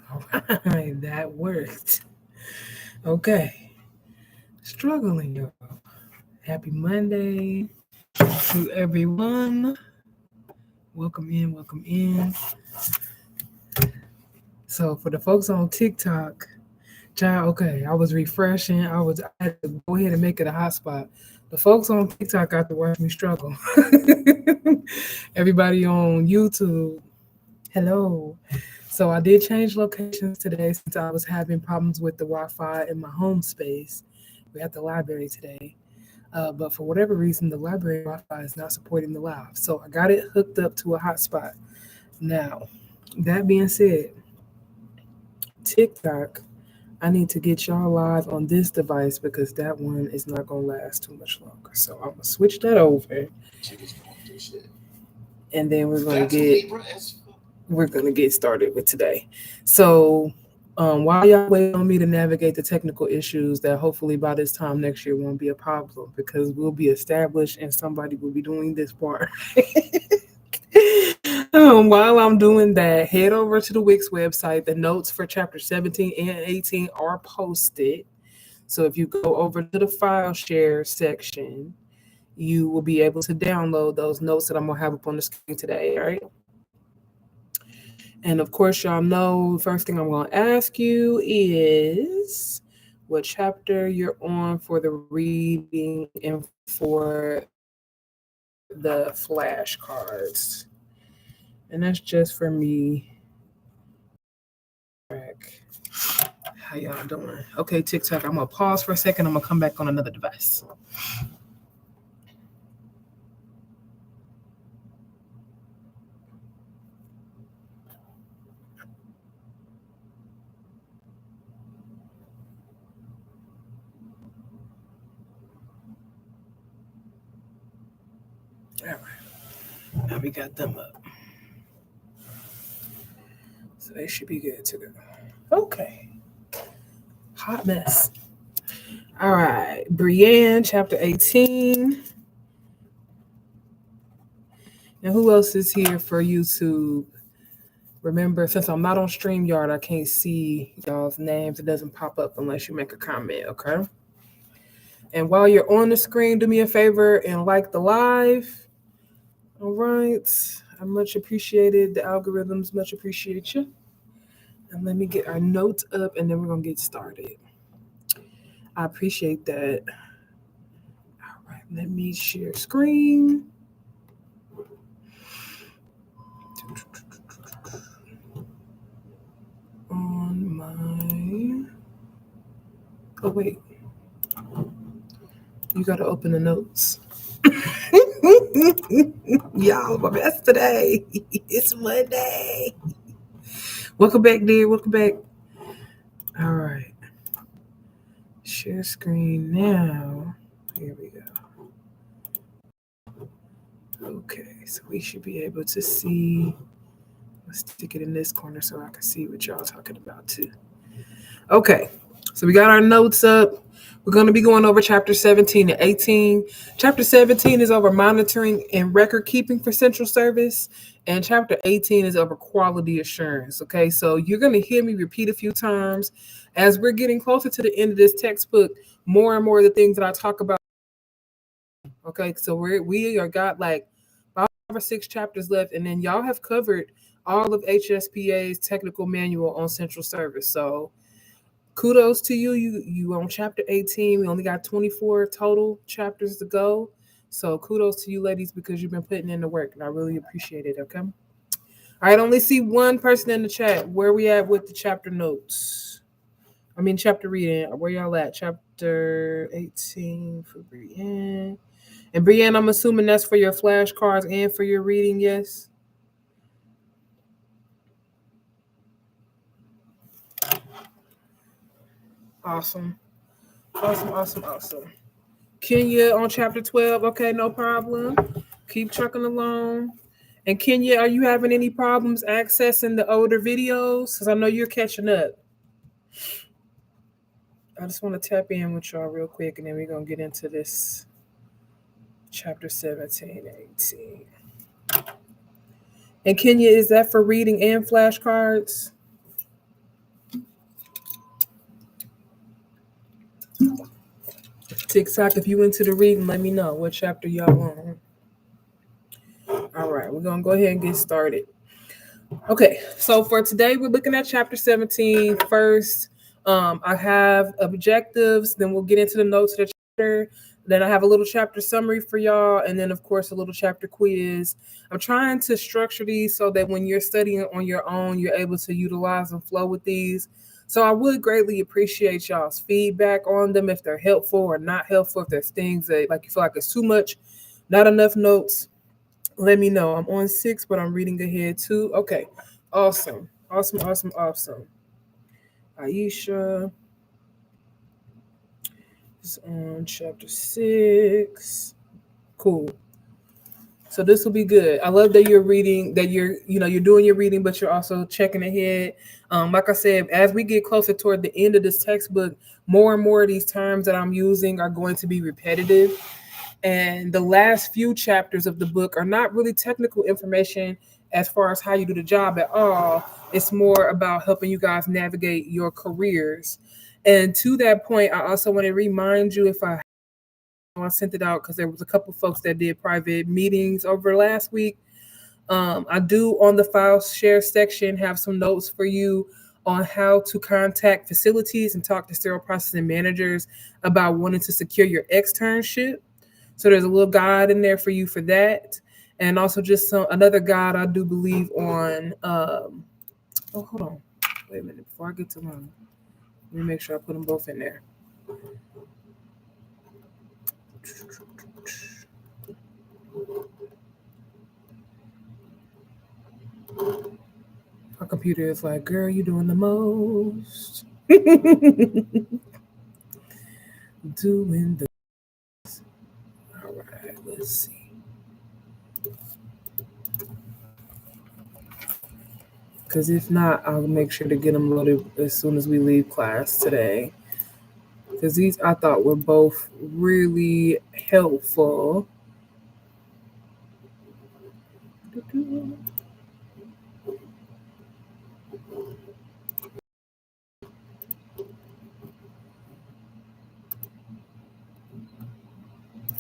All right, that worked. Okay. Struggling, y'all. Happy Monday to everyone. Welcome in, welcome in. So for the folks on TikTok, child, okay, I was refreshing. I had to go ahead and make it a hotspot. The folks on TikTok got to watch me struggle. Everybody on YouTube, hello. So I did change locations today since I was having problems with the Wi-Fi in my home space. We're at the library today. But for whatever reason, the library Wi-Fi is not supporting the live. So I got it hooked up to a hotspot. Now, that being said, TikTok, I need to get y'all live on this device because that one is not gonna last too much longer. So I'm gonna switch that over, and then we're gonna get started with today. So while y'all wait on me to navigate the technical issues that hopefully by this time next year won't be a problem because we'll be established and somebody will be doing this part. While I'm doing that, head over to the Wix website. The notes for chapter 17 and 18 are posted. So if you go over to the file share section, you will be able to download those notes that I'm gonna have up on the screen today. All right. And of course, y'all know the first thing I'm gonna ask you is what chapter you're on for the reading and for the flashcards. And that's just for me. How y'all doing? Okay, TikTok, I'm gonna pause for a second. I'm gonna come back on another device. All right, now we got them up. So they should be good to go. Okay, hot mess. All right, Brienne, chapter 18. And who else is here for YouTube? Remember, since I'm not on StreamYard, I can't see y'all's names. It doesn't pop up unless you make a comment, okay? And while you're on the screen, do me a favor and like the live. All right. I much appreciated. The algorithms much appreciate you. And let me get our notes up and then we're going to get started. I appreciate that. All right. Let me share screen. On my. Oh, wait. You got to open the notes. Y'all, my best today. It's Monday. Welcome back, dear. Welcome back. All right. Share screen now. Here we go. Okay, so we should be able to see. Let's stick it in this corner so I can see what y'all talking about too. Okay, so we got our notes up. We're going to be going over chapter 17 and 18. Chapter 17 is over monitoring and record keeping for central service, and chapter 18 is over quality assurance. Okay, so you're going to hear me repeat a few times as we're getting closer to the end of this textbook. More and more of the things that I talk about. Okay, so we are got like 5 or 6 chapters left, and then y'all have covered all of HSPA's technical manual on central service. So kudos to you. You on chapter 18. We only got 24 total chapters to go. So kudos to you, ladies, because you've been putting in the work, and I really appreciate it. Okay. All right. Only see one person in the chat. Where we at with the chapter notes? I mean, chapter reading. Where y'all at? Chapter 18 for Brienne. And Brienne, I'm assuming that's for your flashcards and for your reading, yes? Awesome. Awesome, awesome, awesome. Kenya on chapter 12. Okay, no problem. Keep trucking along. And Kenya, are you having any problems accessing the older videos? Because I know you're catching up. I just want to tap in with y'all real quick and then we're going to get into this chapter 17, 18. And Kenya, is that for reading and flashcards? TikTok, if you into the reading, let me know what chapter y'all on. All right, we're gonna go ahead and get started. Okay, so for today, we're looking at chapter 17 first. I have objectives, then we'll get into the notes of the chapter. Then I have a little chapter summary for y'all, and then, of course, a little chapter quiz. I'm trying to structure these so that when you're studying on your own, you're able to utilize and flow with these. So I would greatly appreciate y'all's feedback on them, if they're helpful or not helpful, if there's things that like you feel like it's too much, not enough notes. Let me know. I'm on 6, but I'm reading ahead too. Okay. Awesome. Awesome. Aisha is on chapter 6. Cool. So this will be good. I love that you're reading, that you're doing your reading, but you're also checking ahead. Like I said, as we get closer toward the end of this textbook, more and more of these terms that I'm using are going to be repetitive. And the last few chapters of the book are not really technical information as far as how you do the job at all. It's more about helping you guys navigate your careers. And to that point, I also want to remind you, if I sent it out because there was a couple folks that did private meetings over last week. I do, on the file share section, have some notes for you on how to contact facilities and talk to sterile processing managers about wanting to secure your externship. So there's a little guide in there for you for that. And also just another guide I do believe on, hold on. Wait a minute. Before I get to mine, let me make sure I put them both in there. My computer is like, girl, you doing the most. Doing the most. All right, let's see. Because if not, I'll make sure to get them loaded as soon as we leave class today. Because these I thought were both really helpful.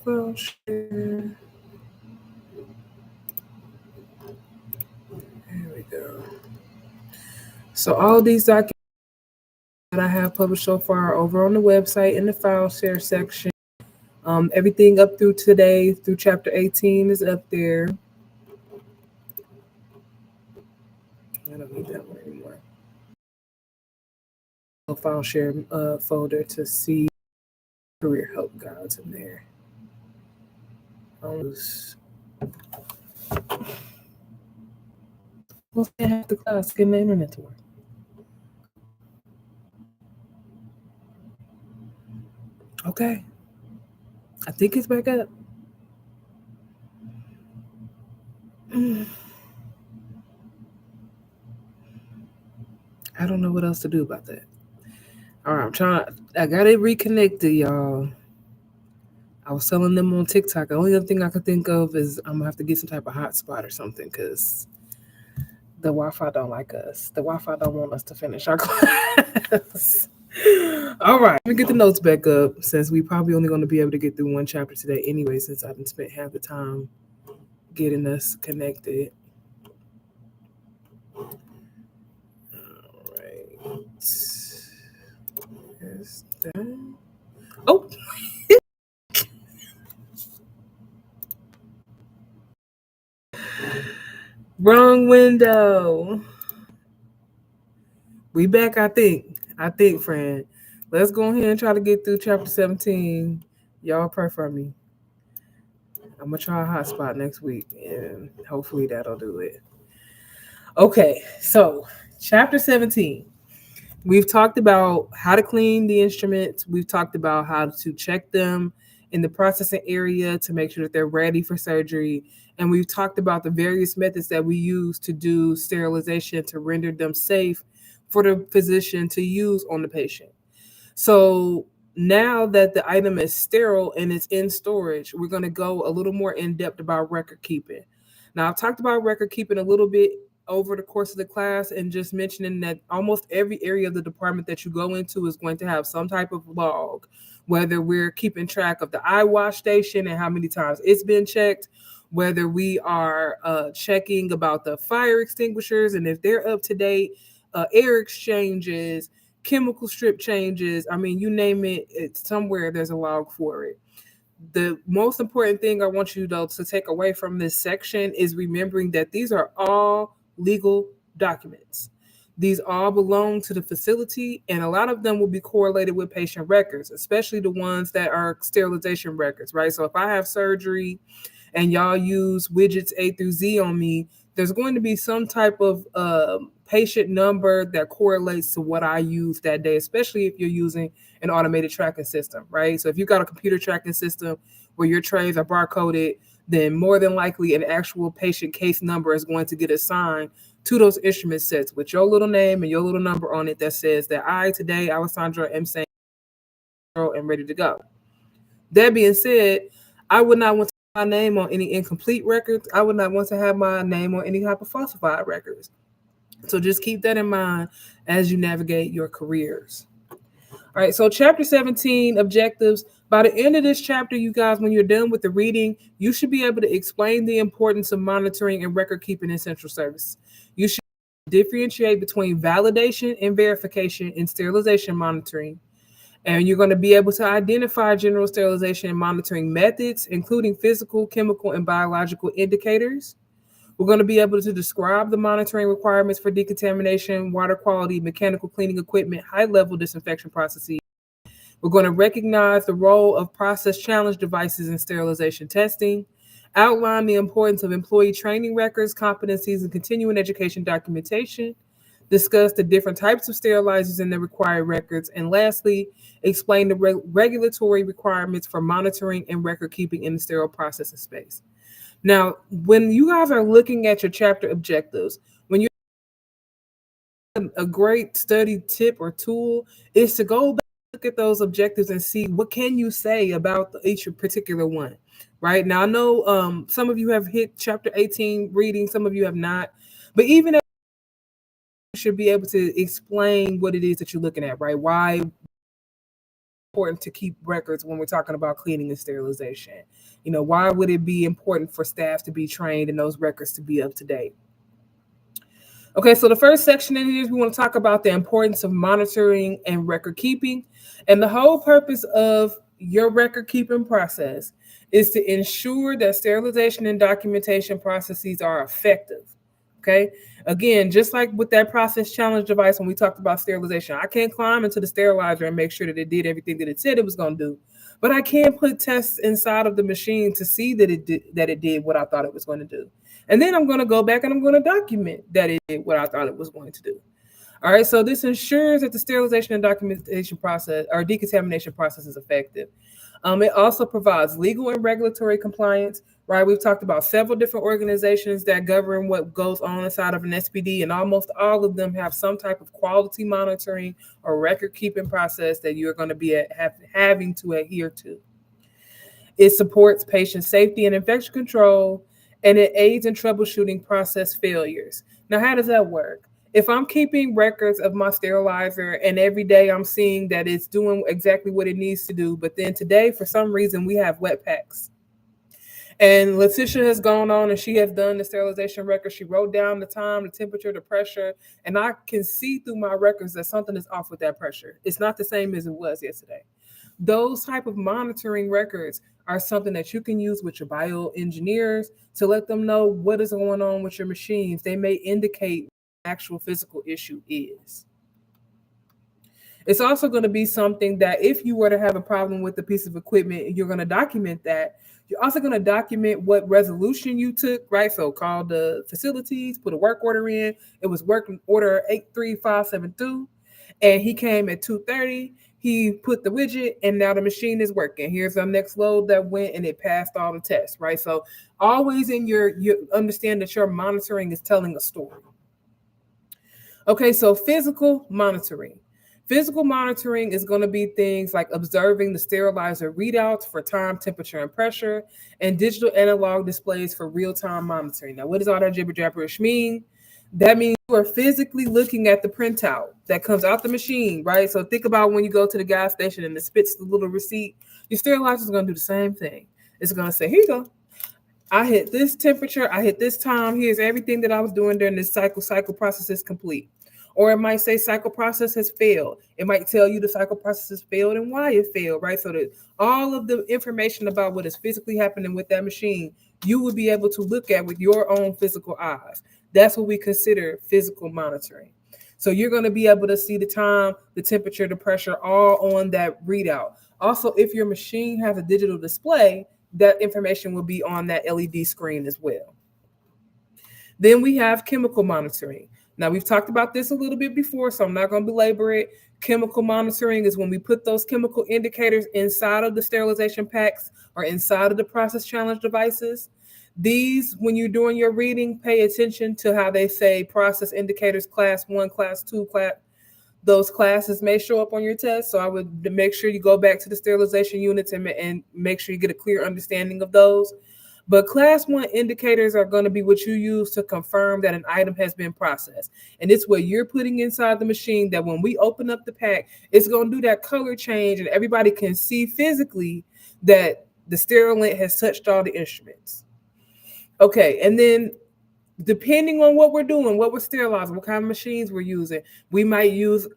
Well, sure. There we go. So all these documents that I have published so far over on the website in the file share section. Everything up through today, through chapter 18, is up there. I don't need that one anymore. A file share folder to see career help guides in there. We'll stay half the class getting the internet to work. Okay. I think it's back up. I don't know what else to do about that. All right, I got it reconnected, y'all. I was telling them on TikTok. The only other thing I could think of is I'm gonna have to get some type of hotspot or something because the Wi-Fi don't like us. The Wi-Fi don't want us to finish our class. All right, let me get the notes back up since we probably only going to be able to get through one chapter today anyway, since I've been spent half the time getting us connected. All right. Is that? Oh. Wrong window. We back, I think. Friend. Let's go ahead and try to get through chapter 17. Y'all pray for me. I'm going to try a hotspot next week, and hopefully that'll do it. Okay, so chapter 17. We've talked about how to clean the instruments. We've talked about how to check them in the processing area to make sure that they're ready for surgery. And we've talked about the various methods that we use to do sterilization to render them safe for the physician to use on the patient. So now that the item is sterile and it's in storage, we're going to go a little more in depth about record keeping. Now, I've talked about record keeping a little bit over the course of the class, and just mentioning that almost every area of the department that you go into is going to have some type of log, whether we're keeping track of the eye wash station and how many times it's been checked, whether we are checking about the fire extinguishers and if they're up to date, air exchanges, chemical strip changes. I mean, you name it, it's somewhere there's a log for it. The most important thing I want you though to take away from this section is remembering that these are all legal documents. These all belong to the facility, and a lot of them will be correlated with patient records, especially the ones that are sterilization records, right? So if I have surgery and y'all use widgets A through Z on me, there's going to be some type of patient number that correlates to what I use that day, especially if you're using an automated tracking system, right? So if you've got a computer tracking system where your trays are barcoded, then more than likely an actual patient case number is going to get assigned to those instrument sets with your little name and your little number on it that says that I today, Alessandra, am saying and ready to go. That being said, I would not want to have my name on any incomplete records. I would not want to have my name on any type of falsified records. So just keep that in mind as you navigate your careers. All right, so chapter 17, objectives. By the end of this chapter, you guys, when you're done with the reading, you should be able to explain the importance of monitoring and record keeping in central service. You should differentiate between validation and verification in sterilization monitoring. And you're going to be able to identify general sterilization and monitoring methods, including physical, chemical, and biological indicators. We're going to be able to describe the monitoring requirements for decontamination, water quality, mechanical cleaning equipment, high-level disinfection processes. We're going to recognize the role of process challenge devices in sterilization testing, outline the importance of employee training records, competencies, and continuing education documentation, discuss the different types of sterilizers and the required records, and lastly, explain the regulatory requirements for monitoring and record keeping in the sterile processing space. Now, when you guys are looking at your chapter objectives, when you're a great study tip or tool is to go back and look at those objectives and see what can you say about each particular one. Right now, I know some of you have hit chapter 18 reading, some of you have not, but even you should be able to explain what it is that you're looking at, right? Why important to keep records when we're talking about cleaning and sterilization? You know, why would it be important for staff to be trained and those records to be up to date? Okay, so the first section in here is we want to talk about the importance of monitoring and record keeping. And the whole purpose of your record keeping process is to ensure that sterilization and documentation processes are effective. Okay, again, just like with that process challenge device when we talked about sterilization, I can't climb into the sterilizer and make sure that it did everything that it said it was going to do, but I can put tests inside of the machine to see that it did what I thought it was going to do. And then I'm going to go back and I'm going to document that it did what I thought it was going to do. All right, so this ensures that the sterilization and documentation process or decontamination process is effective. It also provides legal and regulatory compliance, right? We've talked about several different organizations that govern what goes on inside of an SPD, and almost all of them have some type of quality monitoring or record keeping process that you're going to be having to adhere to. It supports patient safety and infection control, and it aids in troubleshooting process failures. Now, how does that work? If I'm keeping records of my sterilizer and every day I'm seeing that it's doing exactly what it needs to do, but then today, for some reason, we have wet packs. And Letitia has gone on and she has done the sterilization record. She wrote down the time, the temperature, the pressure, and I can see through my records that something is off with that pressure. It's not the same as it was yesterday. Those type of monitoring records are something that you can use with your bioengineers to let them know what is going on with your machines. They may indicate what the actual physical issue is. It's also going to be something that if you were to have a problem with a piece of equipment, you're going to document that. You're also going to document what resolution you took, right? So call the facilities, put a work order in. It was work order 83572, and he came at 2:30. He put the widget, and now the machine is working. Here's our next load that went, and it passed all the tests, right? So always you understand that your monitoring is telling a story. Okay, so physical monitoring. Physical monitoring is going to be things like observing the sterilizer readouts for time, temperature, and pressure, and digital analog displays for real-time monitoring. Now, what does all that jibber-jabberish mean? That means you are physically looking at the printout that comes out the machine, right? So think about when you go to the gas station and it spits the little receipt. Your sterilizer is going to do the same thing. It's going to say, here you go. I hit this temperature. I hit this time. Here's everything that I was doing during this cycle. Cycle process is complete. Or it might say cycle process has failed. It might tell you the cycle process has failed and why it failed, right? So that all of the information about what is physically happening with that machine, you would be able to look at with your own physical eyes. That's what we consider physical monitoring. So you're going to be able to see the time, the temperature, the pressure, all on that readout. Also, if your machine has a digital display, that information will be on that LED screen as well. Then we have chemical monitoring. Now, we've talked about this a little bit before, so I'm not going to belabor it. Chemical monitoring is when we put those chemical indicators inside of the sterilization packs or inside of the process challenge devices. These, when you're doing your reading, pay attention to how they say process indicators, class 1, class 2, class. Those classes may show up on your test. So I would make sure you go back to the sterilization units and make sure you get a clear understanding of those. But class 1 indicators are going to be what you use to confirm that an item has been processed. And it's what you're putting inside the machine that when we open up the pack, it's going to do that color change and everybody can see physically that the sterilant has touched all the instruments. Okay, and then depending on what we're doing, what we're sterilizing, what kind of machines we're using, we might use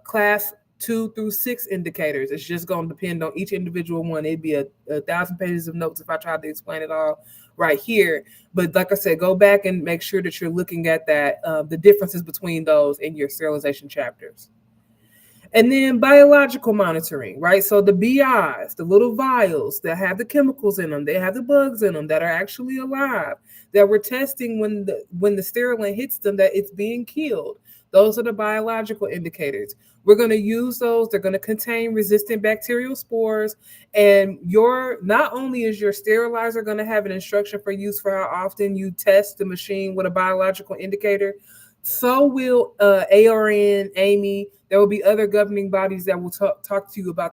class 2 through 6 indicators. It's just going to depend on each individual one. It'd be a 1,000 pages of notes if I tried to explain it all right here. But like I said, go back and make sure that you're looking at that, the differences between those in your sterilization chapters. And then biological monitoring, right? So the BIs, the little vials that have the chemicals in them, they have the bugs in them that are actually alive, that we're testing when the sterilant hits them, that it's being killed. Those are the biological indicators. We're going to use those. They're going to contain resistant bacterial spores. And not only is your sterilizer going to have an instruction for use for how often you test the machine with a biological indicator, so will ARN, AMI. There will be other governing bodies that will talk to you about